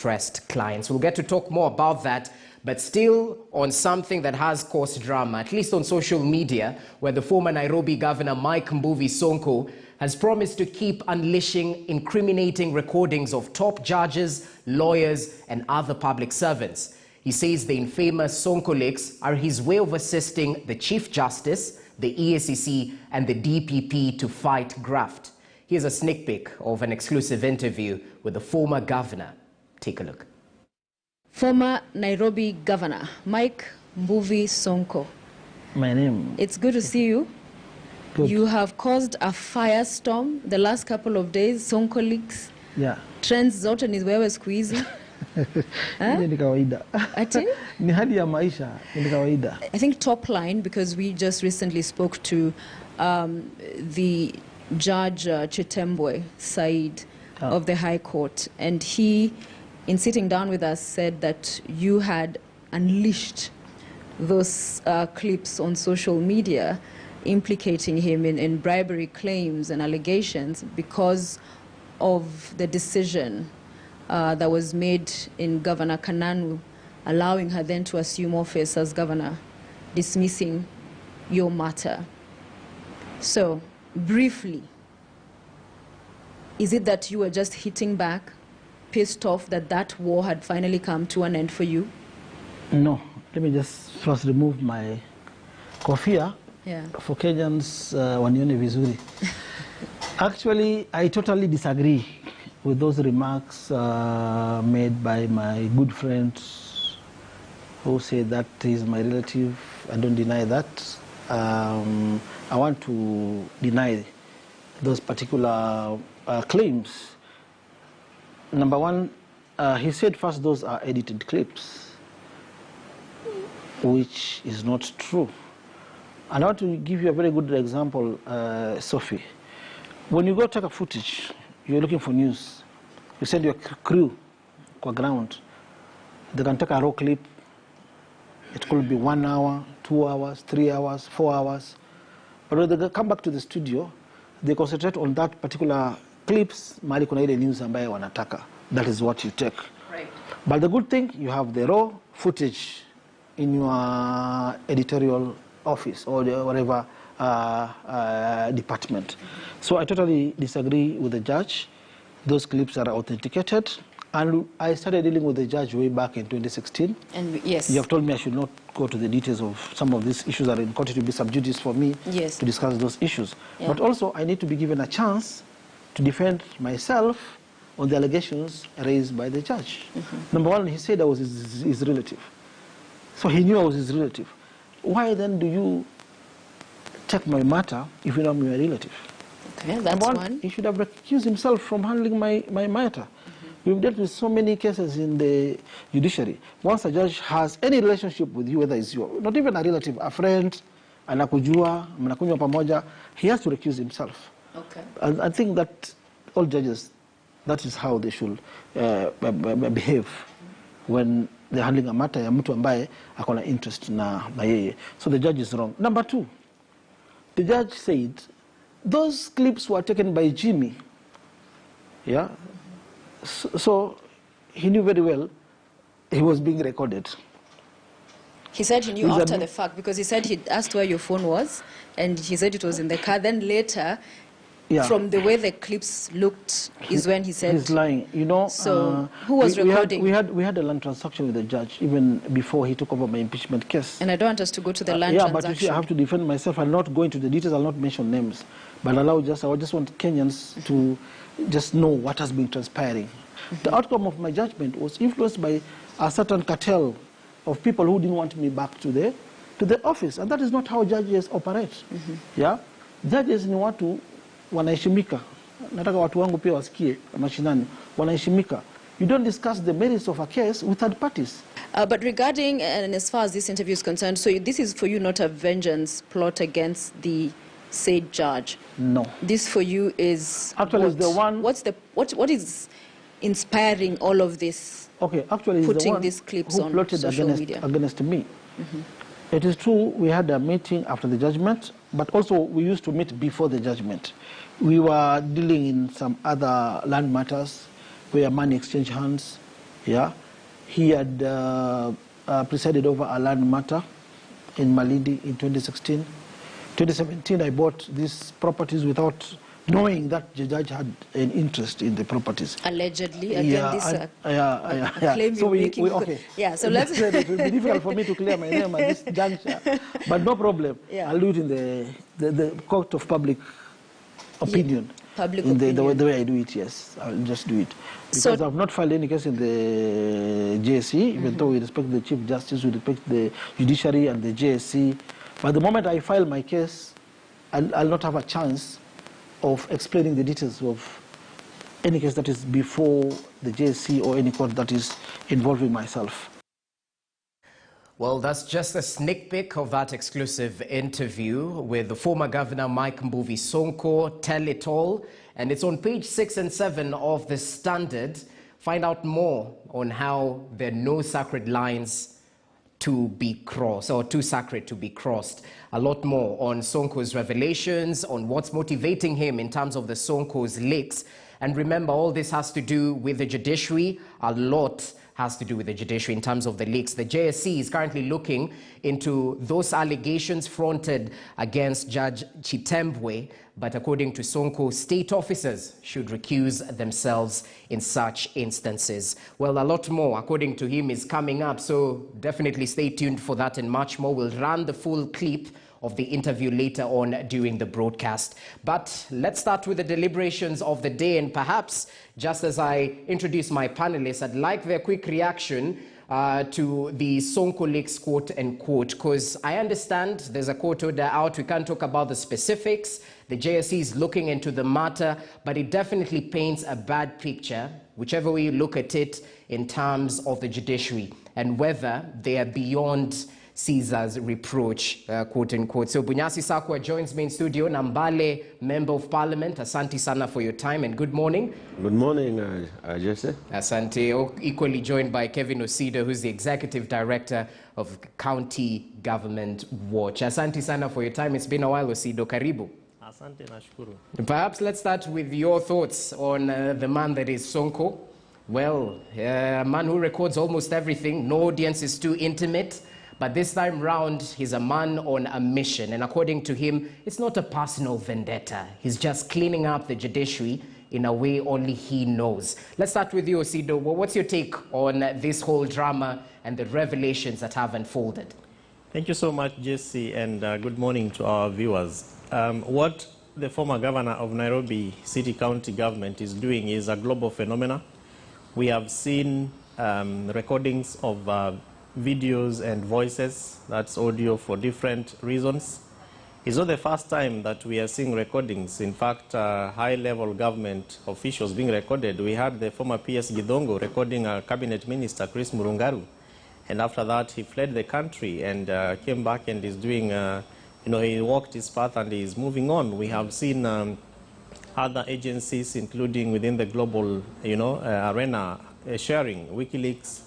interest clients. We'll get to talk more about that, but still on something that has caused drama, at least on social media, where the former Nairobi governor, Mike Sonko, has promised to keep unleashing incriminating recordings of top judges, lawyers, and other public servants. He says the infamous Sonko leaks are his way of assisting the Chief Justice, the EACC, and the DPP to fight graft. Here's a sneak peek of an exclusive interview with the former governor. Take a look. Former Nairobi Governor, Mike Sonko. My name. It's good to see you. Good. You have caused a firestorm the last couple of days. Sonko leaks. Yeah. Trends zote ni wewe siku hizi. Ni kawaida. Ati? Ni hali ya maisha, ni kawaida. I think top line, because we just recently spoke to the Judge Chitembwe Said of the High Court, and he, in sitting down with us, said that you had unleashed those clips on social media implicating him in bribery claims and allegations because of the decision that was made in Governor Kananu, allowing her then to assume office as governor, dismissing your matter. So, briefly, is it that you were just hitting back, pissed off that that war had finally come to an end for you? No. Let me just first remove my kofia. Yeah. For Kenyans, wanione vizuri. Actually, I totally disagree with those remarks made by my good friend who said that he's my relative. I don't deny that. I want to deny those particular claims. Number one, he said first those are edited clips, which is not true. And I want to give you a very good example, Sophie. When you go take a footage, you're looking for news, you send your crew to ground. They can take a raw clip. It could be 1 hour, 2 hours, 3 hours, 4 hours. But when they come back to the studio, they concentrate on that particular clips, mahali kuna ile news ambaye wanataka. That is what you take. Right. But the good thing, you have the raw footage in your editorial office or whatever department. So I totally disagree with the judge. Those clips are authenticated. And I started dealing with the judge way back in 2016. And yes. You have told me I should not go to the details of some of these issues that are in court. It will be sub judice for me to discuss those issues. Yeah. But also, I need to be given a chance to defend myself on the allegations raised by the judge. Number one, he said I was his relative. So he knew I was his relative. Why then do you take my matter if you know I'm your relative? Okay, that's one. He should have recused himself from handling my matter. We've dealt with so many cases in the judiciary. Once a judge has any relationship with you, whether it's your, not even a relative, a friend, anakujua, mnakunywa pamoja, he has to recuse himself. Okay. And I think that all judges, that is how they should behave when they're handling a matter ya mtu ambaye akona interest na yeye. So the judge is wrong. Number two, the judge said those clips were taken by Jimmy. Yeah. So he knew very well he was being recorded. He said he knew after the fact because he said he asked where your phone was and he said it was in the car. Then later, from the way the clips looked is when he said... He's lying. You know, so who was recording? We had a land transaction with the judge even before he took over my impeachment case. And I don't want us to go to the land transaction. Yeah, but you see, I have to defend myself. I'll not go into the details. I'll not mention names. But I just want Kenyans to just know what has been transpiring. The outcome of my judgment was influenced by a certain cartel of people who didn't want me back to the office. And that is not how judges operate. Yeah? Judges ni watu wanaheshimika. Nataka watu wangu pia wasikie mashinani. Wanaheshimika. You don't discuss the merits of a case with third parties. But regarding, and as far as this interview is concerned, so this is for you not a vengeance plot against the said judge? No. This for you is... Actually, it's the one... What is inspiring all of this? Okay, actually, it's the one these clips who on plotted social media against me. It is true we had a meeting after the judgment, but also we used to meet before the judgment. We were dealing in some other land matters where money exchanged hands. Yeah, he had presided over a land matter in Malindi in 2016. 2017, I bought these properties without knowing that the judge had an interest in the properties. Allegedly, again, Yeah, this So claim you're making. okay. Yeah, so let's... It will be difficult for me to clear my name at this juncture, but no problem. Yeah. I'll do it in the court of public opinion. Yeah, public in opinion. the way I do it, yes. I'll just do it. Because So, I've not filed any case in the JSC, even though we respect the Chief Justice, we respect the judiciary and the JSC. But the moment I file my case, I'll not have a chance of explaining the details of any case that is before the JSC or any court that is involving myself. Well, that's just a sneak peek of that exclusive interview with the former governor Mike Mbuvi Sonko. Tell it all. And it's on page 6 and 7 of the Standard. Find out more on how there are no sacred lines to be crossed, or too sacred to be crossed. A lot more on Sonko's revelations, on what's motivating him in terms of the Sonko's leaks. And remember, all this has to do with the judiciary. A lot has to do with the judiciary in terms of the leaks. The JSC is currently looking into those allegations fronted against Judge Chitembwe, but according to Sonko, state officers should recuse themselves in such instances. Well, a lot more, according to him, is coming up, so definitely stay tuned for that and much more. We'll run the full clip of the interview later on during the broadcast. But let's start with the deliberations of the day, and perhaps just as I introduce my panelists, I'd like their quick reaction to the Sonko leaks, quote unquote, because I understand there's a court order out. We can't talk about the specifics. The JSC is looking into the matter, but it definitely paints a bad picture, whichever way you look at it, in terms of the judiciary and whether they are beyond Caesar's reproach, quote unquote. So Bunyasi Sakwa joins me in studio. Nambale, Member of Parliament, asante sana for your time and good morning. Good morning, Jesse. Asante. Equally joined by Kevin Osido, who's the Executive Director of County Government Watch. Asante sana for your time. It's been a while, Osido. Karibu. Asante, nashukuru. Perhaps let's start with your thoughts on the man that is Sonko. Well, a man who records almost everything. No audience is too intimate. But this time round, he's a man on a mission. And according to him, it's not a personal vendetta. He's just cleaning up the judiciary in a way only he knows. Let's start with you, Osido. Well, what's your take on this whole drama and the revelations that have unfolded? Thank you so much, Jesse, and good morning to our viewers. What the former governor of Nairobi City County Government is doing is a global phenomenon. We have seen recordings of videos and voices, that's audio for different reasons. It's not the first time that we are seeing recordings. In fact, high-level government officials being recorded. We had the former PS Gidongo recording a cabinet minister, Chris Murungaru. And after that, he fled the country and came back and is doing, he walked his path and is moving on. We have seen other agencies, including within the global, arena, sharing WikiLeaks.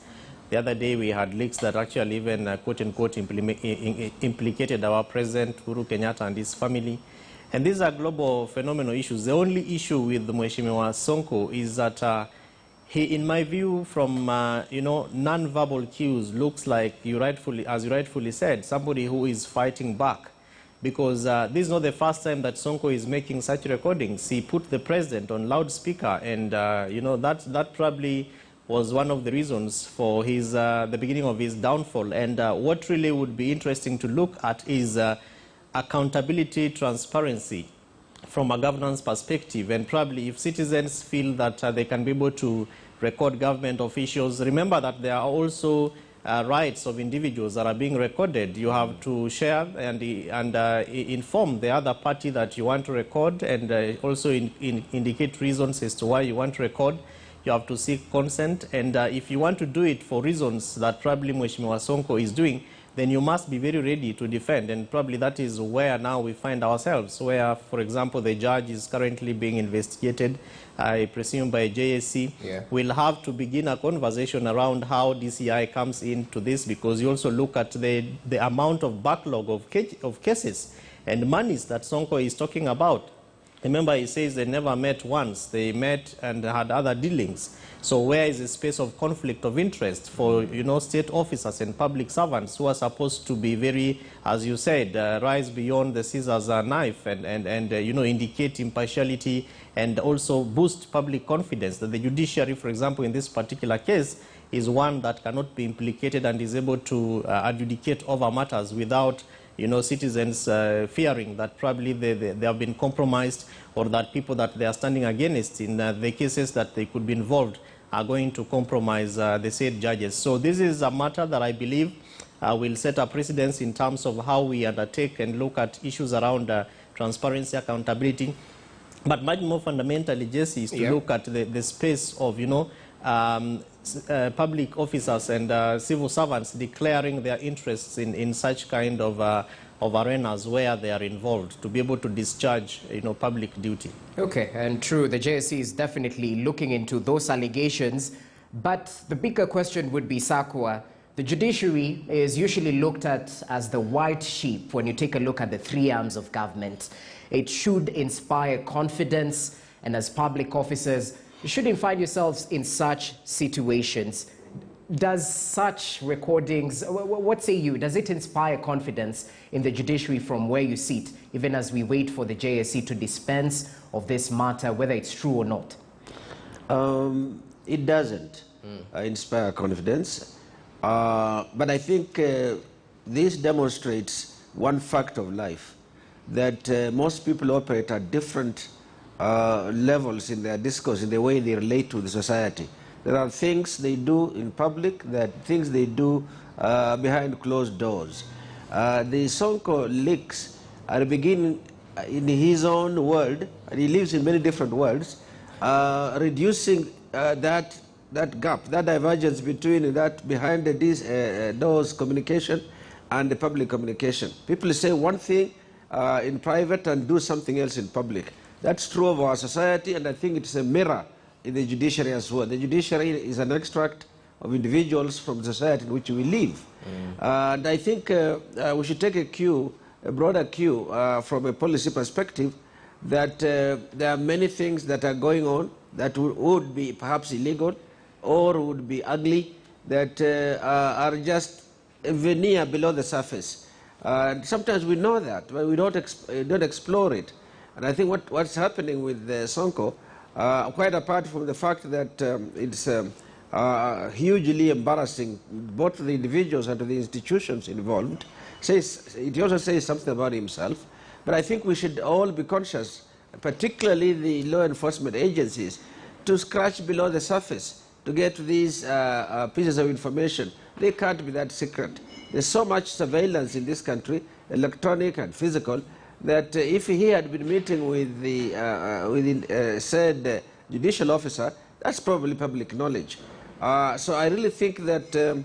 The other day, we had leaks that actually even, quote-unquote, implicated our president, Uhuru Kenyatta, and his family. And these are global phenomenal issues. The only issue with Mheshimiwa Sonko is that he, in my view, from, non-verbal cues, looks like, as you rightfully said, somebody who is fighting back. Because this is not the first time that Sonko is making such recordings. He put the president on loudspeaker, and, that probably was one of the reasons for his, the beginning of his downfall. And what really would be interesting to look at is accountability, transparency from a governance perspective. And probably if citizens feel that they can be able to record government officials, remember that there are also rights of individuals that are being recorded. You have to share and inform the other party that you want to record, and also indicate reasons as to why you want to record. You have to seek consent, and if you want to do it for reasons that probably Mheshimiwa Sonko is doing, then you must be very ready to defend, and probably that is where now we find ourselves, where, for example, the judge is currently being investigated, I presume by JSC. Yeah. We'll have to begin a conversation around how DCI comes into this, because you also look at the amount of backlog of cases and monies that Sonko is talking about. Remember, he says they never met once. They met and had other dealings. So where is the space of conflict of interest for, state officers and public servants who are supposed to be very, as you said, rise beyond the scissors knife and indicate impartiality and also boost public confidence that the judiciary, for example, in this particular case, is one that cannot be implicated and is able to adjudicate over matters without citizens fearing that probably they have been compromised or that people that they are standing against in the cases that they could be involved are going to compromise the said judges. So this is a matter that I believe will set a precedence in terms of how we undertake and look at issues around transparency, accountability. But much more fundamentally, Jesse, is to look at the space of, public officers and civil servants declaring their interests in such kind of arenas where they are involved to be able to discharge, public duty. Okay, and true, the JSC is definitely looking into those allegations, but the bigger question would be, Sakwa, the judiciary is usually looked at as the white sheep when you take a look at the three arms of government. It should inspire confidence, and as public officers, you shouldn't find yourselves in such situations. Does such recordings, what say you, does it inspire confidence in the judiciary from where you sit, even as we wait for the JSC to dispense of this matter, whether it's true or not? It doesn't inspire confidence, but I think this demonstrates one fact of life, that most people operate at different levels in their discourse, in the way they relate to the society. There are things they do in public, there are things they do behind closed doors. The Sonko leaks are beginning in his own world, and he lives in many different worlds, reducing that gap, that divergence between that behind the doors communication and the public communication. People say one thing in private and do something else in public. That's true of our society, and I think it's a mirror in the judiciary as well. The judiciary is an extract of individuals from the society in which we live. And I think we should take a broader cue from a policy perspective, that there are many things that are going on that would be perhaps illegal or would be ugly, that are just a veneer below the surface. Sometimes we know that, but we don't explore it. And I think what's happening with Sonko, quite apart from the fact that it's hugely embarrassing both to the individuals and to the institutions involved, it also says something about himself. But I think we should all be conscious, particularly the law enforcement agencies, to scratch below the surface to get to these pieces of information. They can't be that secret. There's so much surveillance in this country, electronic and physical, that if he had been meeting with the said judicial officer, that's probably public knowledge. So I really think that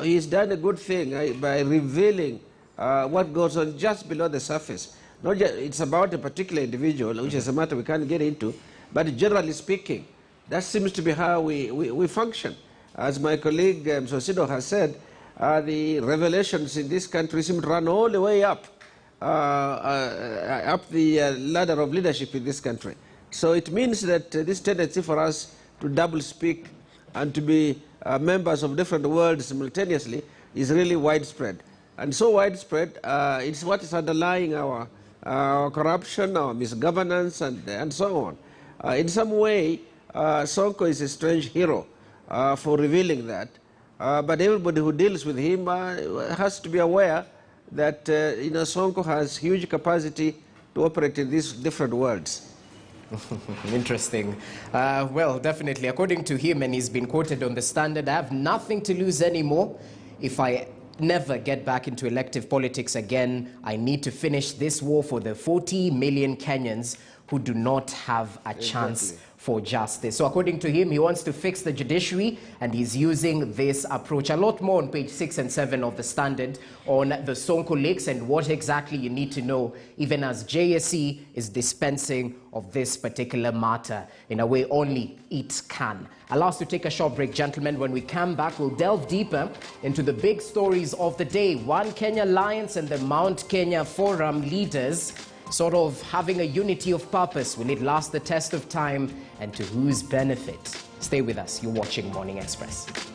he's done a good thing by revealing what goes on just below the surface. Not just, it's about a particular individual, which is a matter we can't get into, but generally speaking, that seems to be how we function. As my colleague Sosido has said, the revelations in this country seem to run all the way up the ladder of leadership in this country. So it means that this tendency for us to double speak and to be members of different worlds simultaneously is really widespread. And so widespread, it's what is underlying our corruption, our misgovernance, and so on. In some way, Sonko is a strange hero for revealing that. But everybody who deals with him has to be aware that Sonko has huge capacity to operate in these different worlds. Interesting. Well, definitely, according to him, and he's been quoted on the Standard, I have nothing to lose anymore. If I never get back into elective politics again, I need to finish this war for the 40 million Kenyans who do not have a chance for justice. So according to him, he wants to fix the judiciary, and he's using this approach. A lot more on page 6 and 7 of the Standard on the Sonko leaks and what exactly you need to know, even as JSC is dispensing of this particular matter in a way only it can. Allow us to take a short break, gentlemen. When we come back, we'll delve deeper into the big stories of the day. One Kenya Alliance and the Mount Kenya Forum leaders sort of having a unity of purpose? Will it last the test of time, and to whose benefit? Stay with us. You're watching Morning Express.